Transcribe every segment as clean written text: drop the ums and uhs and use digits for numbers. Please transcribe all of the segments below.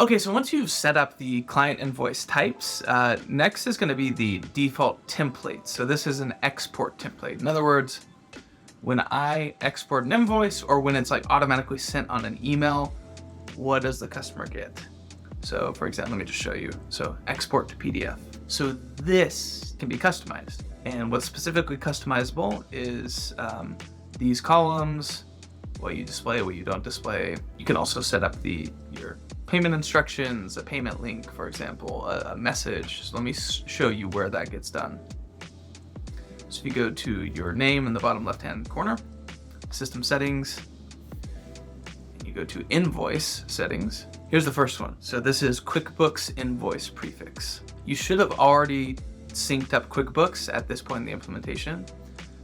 Okay, so once you've set up the client invoice types, next is going to be the default template. So this is an export template. In other words, when I export an invoice or when it's like automatically sent on an email, what does the customer get? So for example, let me just show you. So export to PDF. So this can be customized. And what's specifically customizable is these columns, what you display, what you don't display. You can also set up your payment instructions, a payment link, for example, a message. So let me show you where that gets done. So if you go to your name in the bottom left-hand corner, system settings, and you go to invoice settings, here's the first one. So this is QuickBooks invoice prefix. You should have already synced up QuickBooks at this point in the implementation.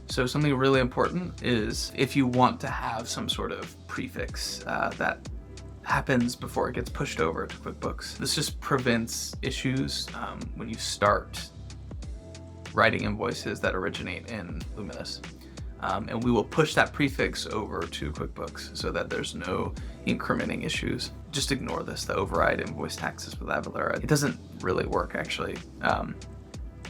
So something really important is if you want to have some sort of prefix that happens before it gets pushed over to QuickBooks. This just prevents issues when you start writing invoices that originate in Luminous. And we will push that prefix over to QuickBooks so that there's no incrementing issues. Just ignore this, the override invoice taxes with Avalara. It doesn't really work actually.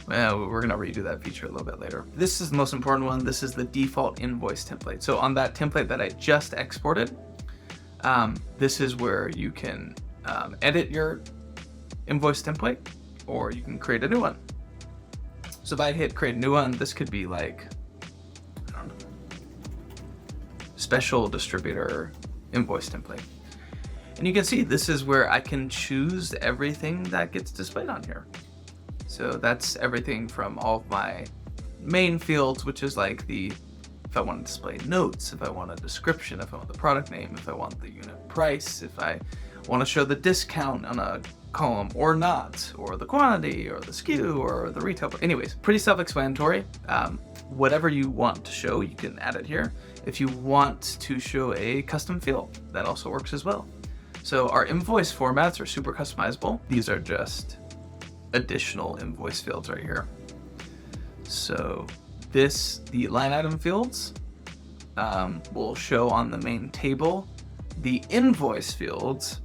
We're gonna redo that feature a little bit later. This is the most important one. This is the default invoice template. So on that template that I just exported, this is where you can edit your invoice template, or you can create a new one. So if I hit create a new one, this could be like, I don't know, special distributor invoice template. And you can see this is where I can choose everything that gets displayed on here. So that's everything from all of my main fields, which is like if I want to display notes, if I want a description, if I want the product name, if I want the unit price, if I want to show the discount on a column or not, or the quantity, or the SKU, or the retail. Anyways, pretty self-explanatory. Whatever you want to show, you can add it here. If you want to show a custom field, that also works as well. So our invoice formats are super customizable. These are just additional invoice fields right here. So the line item fields will show on the main table. The invoice fields,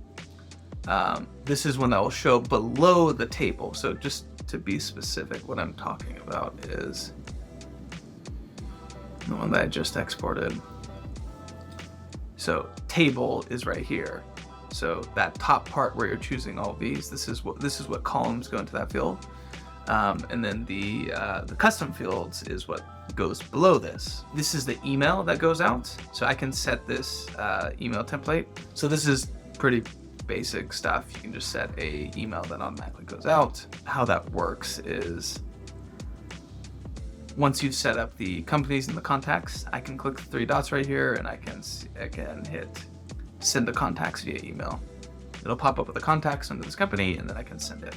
this is one that will show below the table. So just to be specific, what I'm talking about is the one that I just exported. So table is right here. So that top part where you're choosing all of these, this is what columns go into that field. And then the custom fields is what goes below this. This is the email that goes out. So I can set this email template. So this is pretty basic stuff. You can just set a email that automatically goes out. How that works is once you've set up the companies and the contacts, I can click the three dots right here and I can hit send the contacts via email. It'll pop up with the contacts under this company and then I can send it.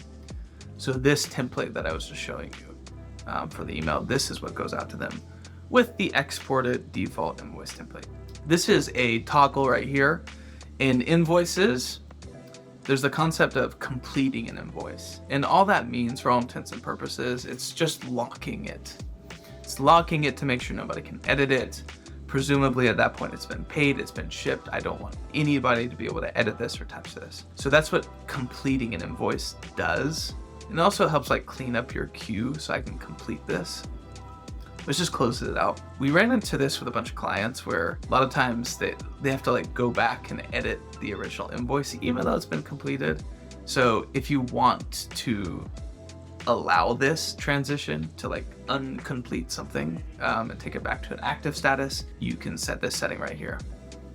So this template that I was just showing you for the email, this is what goes out to them with the exported default invoice template. This is a toggle right here. In invoices, there's the concept of completing an invoice. And all that means, for all intents and purposes, it's just locking it. It's locking it to make sure nobody can edit it. Presumably at that point it's been paid, it's been shipped. I don't want anybody to be able to edit this or touch this. So that's what completing an invoice does. And it also helps like clean up your queue so I can complete this. Let's just close it out. We ran into this with a bunch of clients where a lot of times they have to like go back and edit the original invoice even though it's been completed. So if you want to allow this transition to like uncomplete something and take it back to an active status, you can set this setting right here.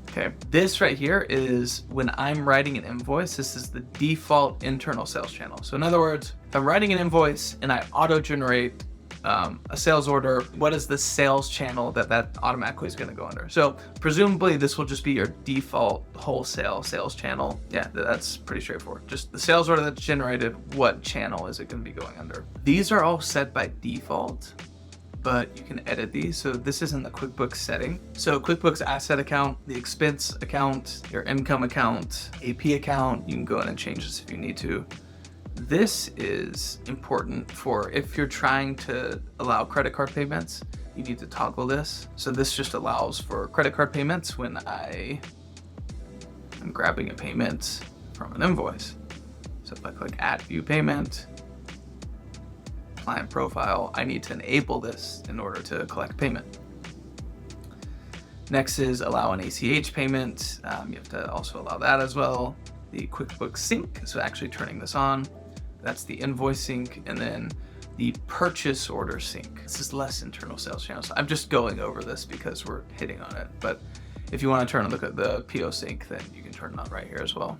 Okay, this right here is when I'm writing an invoice, this is the default internal sales channel. So in other words, if I'm writing an invoice and I auto-generate a sales order, what is the sales channel that automatically is going to go under? So presumably this will just be your default wholesale sales channel. Yeah, that's pretty straightforward. Just the sales order that's generated, what channel is it going to be going under? These are all set by default, but you can edit these. So this is in the QuickBooks setting. So QuickBooks asset account, the expense account, your income account, AP account, you can go in and change this if you need to. This is important for if you're trying to allow credit card payments, you need to toggle this. So this just allows for credit card payments when I am grabbing a payment from an invoice. So if I click add view payment, client profile, I need to enable this in order to collect payment. Next is allow an ACH payment. You have to also allow that as well. The QuickBooks Sync, so actually turning this on. That's the Invoice Sync, and then the purchase order sync. This is less internal sales channels. I'm just going over this because we're hitting on it. But if you want to turn and look at the PO sync, then you can turn it on right here as well.